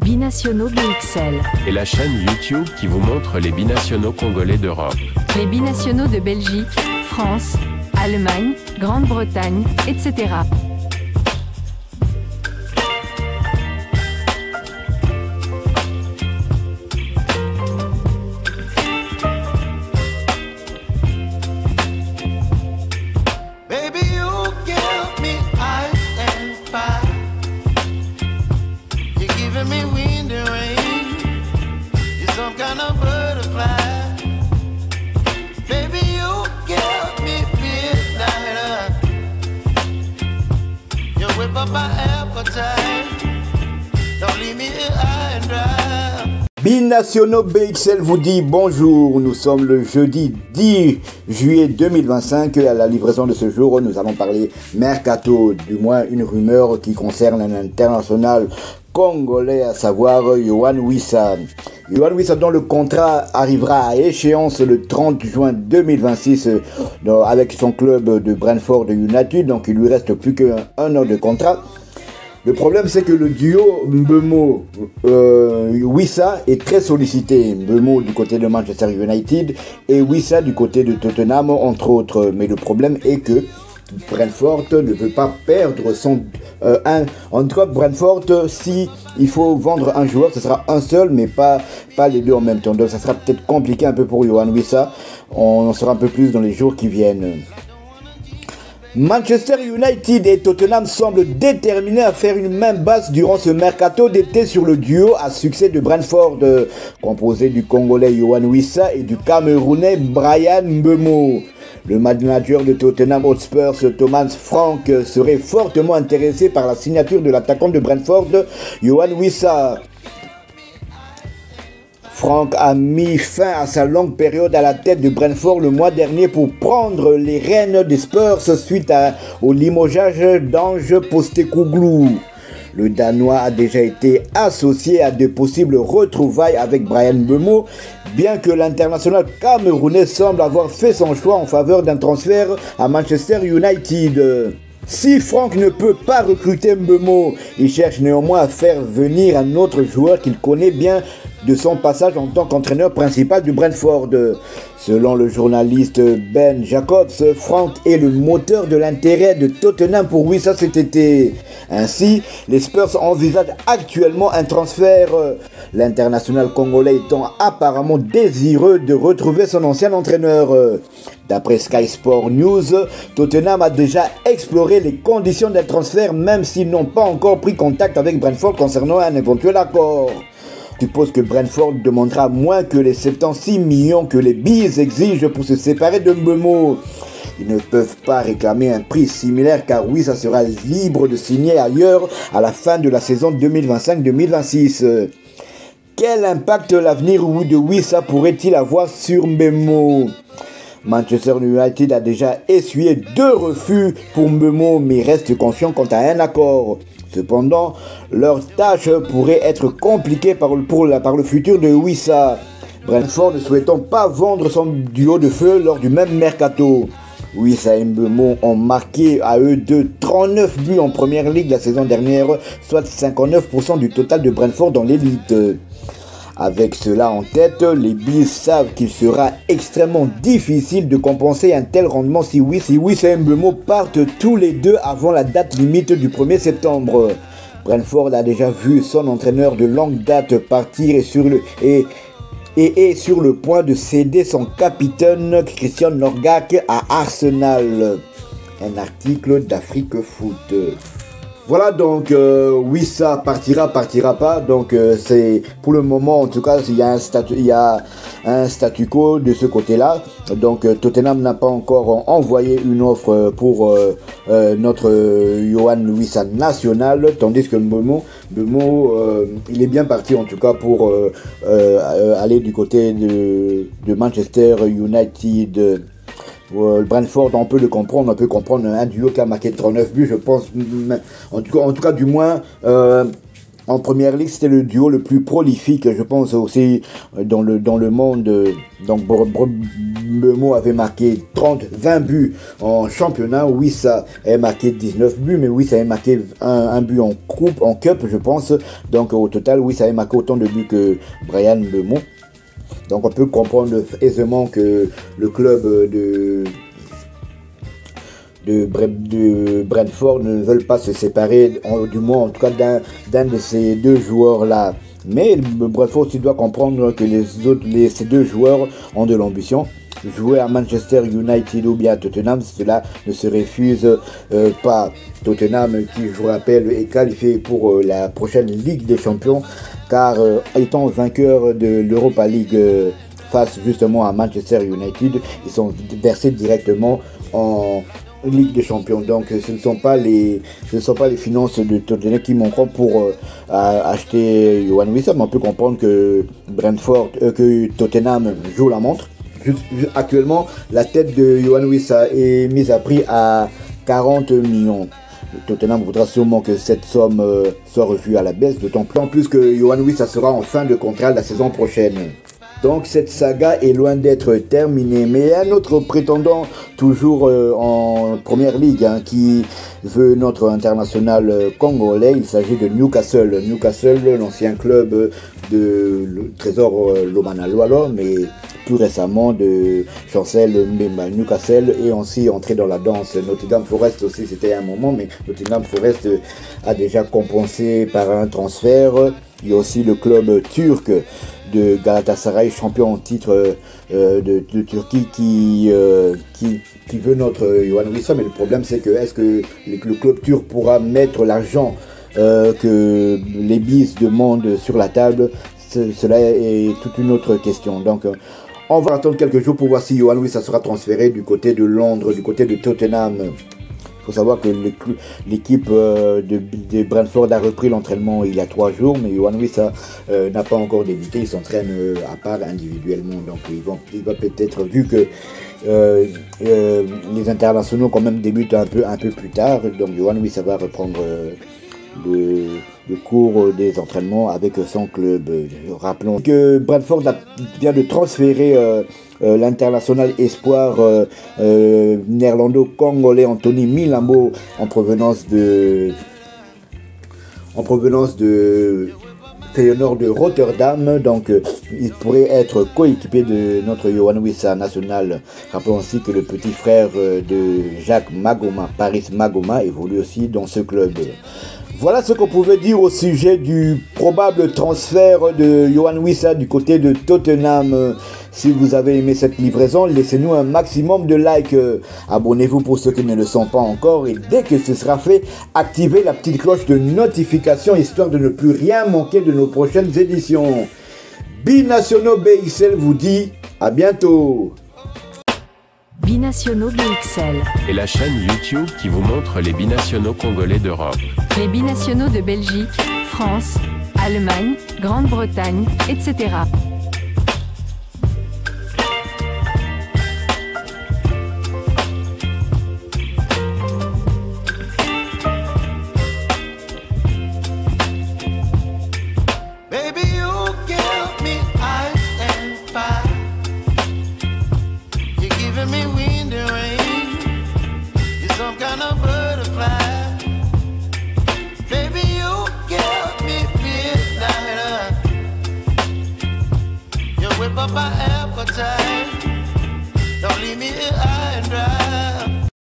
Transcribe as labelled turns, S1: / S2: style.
S1: Binationaux BXL.
S2: Et la chaîne YouTube qui vous montre les binationaux congolais d'Europe.
S1: Les binationaux de Belgique, France, Allemagne, Grande-Bretagne, etc.
S3: Binationaux BXL vous dit bonjour, nous sommes le jeudi 10 juillet 2025. À la livraison de ce jour, nous allons parler Mercato, du moins une rumeur qui concerne un international congolais, à savoir Yohan Wissa. Yohan Wissa, dont le contrat arrivera à échéance le 30 juin 2026 avec son club de Brentford United, donc il lui reste plus qu'un an de contrat. Le problème, c'est que le duo Mbeumo-Wissa est très sollicité. Mbeumo du côté de Manchester United et Wissa du côté de Tottenham, entre autres. Mais le problème est que Brentford ne veut pas perdre son... en tout cas, Brentford, si il faut vendre un joueur, ce sera un seul, mais pas les deux en même temps. Donc ça sera peut-être compliqué un peu pour Yohan Wissa. On en saura un peu plus dans les jours qui viennent. Manchester United et Tottenham semblent déterminés à faire une main basse durant ce mercato d'été sur le duo à succès de Brentford, composé du Congolais Yohan Wissa et du Camerounais Bryan Mbeumo. Le manager de Tottenham Hotspur, Thomas Frank, serait fortement intéressé par la signature de l'attaquant de Brentford, Yohan Wissa. Frank a mis fin à sa longue période à la tête de Brentford le mois dernier pour prendre les rênes des Spurs suite au limogeage d'Ange Postecoglou. Le Danois a déjà été associé à de possibles retrouvailles avec Bryan Mbeumo, bien que l'international camerounais semble avoir fait son choix en faveur d'un transfert à Manchester United. Si Frank ne peut pas recruter Mbeumo, il cherche néanmoins à faire venir un autre joueur qu'il connaît bien de son passage en tant qu'entraîneur principal du Brentford. Selon le journaliste Ben Jacobs, Frank est le moteur de l'intérêt de Tottenham pour Wissa cet été. Ainsi, les Spurs envisagent actuellement un transfert, l'international congolais étant apparemment désireux de retrouver son ancien entraîneur. D'après Sky Sport News, Tottenham a déjà exploré les conditions d'un transfert, même s'ils n'ont pas encore pris contact avec Brentford concernant un éventuel accord. Je suppose que Brentford demandera moins que les 76 millions que les Bees exigent pour se séparer de Mbeumo. Ils ne peuvent pas réclamer un prix similaire car Wissa sera libre de signer ailleurs à la fin de la saison 2025-2026. Quel impact l'avenir de Wissa pourrait-il avoir sur Mbeumo? Manchester United a déjà essuyé 2 refus pour Mbeumo mais reste confiant quant à un accord. Cependant, leur tâche pourrait être compliquée par le futur de Wissa. Brentford ne souhaitant pas vendre son duo de feu lors du même mercato. Wissa et Mbeumo ont marqué à eux deux 39 buts en première ligue la saison dernière, soit 59% du total de Brentford dans l'élite. Avec cela en tête, les Bees savent qu'il sera extrêmement difficile de compenser un tel rendement si Wissa et Mbeumo partent tous les deux avant la date limite du 1er septembre. Brentford a déjà vu son entraîneur de longue date partir et est sur le point de céder son capitaine Christian Norgak à Arsenal. Un article d'Afrique Foot. Voilà, donc Wissa partira pas, donc c'est pour le moment en tout cas il y a un statu quo de ce côté-là. Donc Tottenham n'a pas encore envoyé une offre pour notre Yohan Wissa national, tandis que Mbeumo il est bien parti en tout cas pour aller du côté de Manchester United. Brentford, on peut comprendre un duo qui a marqué 39 buts, je pense, en tout cas du moins En première ligue, c'était le duo le plus prolifique, je pense aussi, dans le monde. Donc, Bemo avait marqué 20 buts en championnat. Wissa a marqué 19 buts, mais Wissa a marqué un but en cup, je pense. Donc, au total, Wissa a marqué autant de buts que Bryan Bemo. Donc, on peut comprendre aisément que le club de Brentford ne veulent pas se séparer, du moins en tout cas d'un de ces deux joueurs-là. Mais Brentford aussi doit comprendre que ces deux joueurs ont de l'ambition. Jouer à Manchester United ou bien à Tottenham, cela ne se refuse pas. Tottenham, qui je vous rappelle, est qualifié pour la prochaine Ligue des Champions, car étant vainqueur de l'Europa League face justement à Manchester United, ils sont versés directement en Ligue des Champions. Donc ce ne sont pas les finances de Tottenham qui manqueront pour acheter Yohan Wissa, mais on peut comprendre que que Tottenham joue la montre. Actuellement, la tête de Yohan Wissa est mise à prix à 40 millions. Tottenham voudra sûrement que cette somme soit revue à la baisse, d'autant plus que Yohan Wissa sera en fin de contrat la saison prochaine. Donc cette saga est loin d'être terminée, mais un autre prétendant toujours en première ligue qui veut notre international congolais, il s'agit de Newcastle. Newcastle, l'ancien club de Trésor Lomana Lualo, mais plus récemment de Chancel Mbemba. Newcastle est aussi entré dans la danse. Nottingham Forest aussi, c'était un moment, mais Nottingham Forest a déjà compensé par un transfert. Il y a aussi le club turc de Galatasaray, champion en titre de Turquie, qui veut notre Yohan Wissa. Mais le problème, c'est que est-ce que le club turc pourra mettre l'argent que les bis demandent sur la table? Cela est toute une autre question. Donc on va attendre quelques jours pour voir si Yohan Wissa sera transféré du côté de Londres, du côté de Tottenham. Il faut savoir que l'équipe de Brentford a repris l'entraînement il y a 3 jours, mais Yohan Wissa n'a pas encore débuté. Il s'entraîne à part individuellement. Donc il va peut-être, vu que les internationaux quand même débutent un peu plus tard, donc Yohan Wissa va reprendre le cours des entraînements avec son club. Rappelons que Brentford vient de transférer l'international espoir néerlando-congolais Anthony Milambo en provenance de Feyenoord de Rotterdam. Donc il pourrait être coéquipé de notre Yohan Wissa national. Rappelons aussi que le petit frère de Jacques Magoma, Paris Magoma, évolue aussi dans ce club. Voilà ce qu'on pouvait dire au sujet du probable transfert de Yohan Wissa du côté de Tottenham. Si vous avez aimé cette livraison, laissez-nous un maximum de likes. Abonnez-vous pour ceux qui ne le sont pas encore. Et dès que ce sera fait, activez la petite cloche de notification histoire de ne plus rien manquer de nos prochaines éditions. Binationaux BXL vous dit à bientôt.
S1: Binationaux BXL.
S2: Et la chaîne YouTube qui vous montre les binationaux congolais d'Europe.
S1: Les binationaux de Belgique, France, Allemagne, Grande-Bretagne, etc.
S4: Whip up my appetite. Don't leave me here high and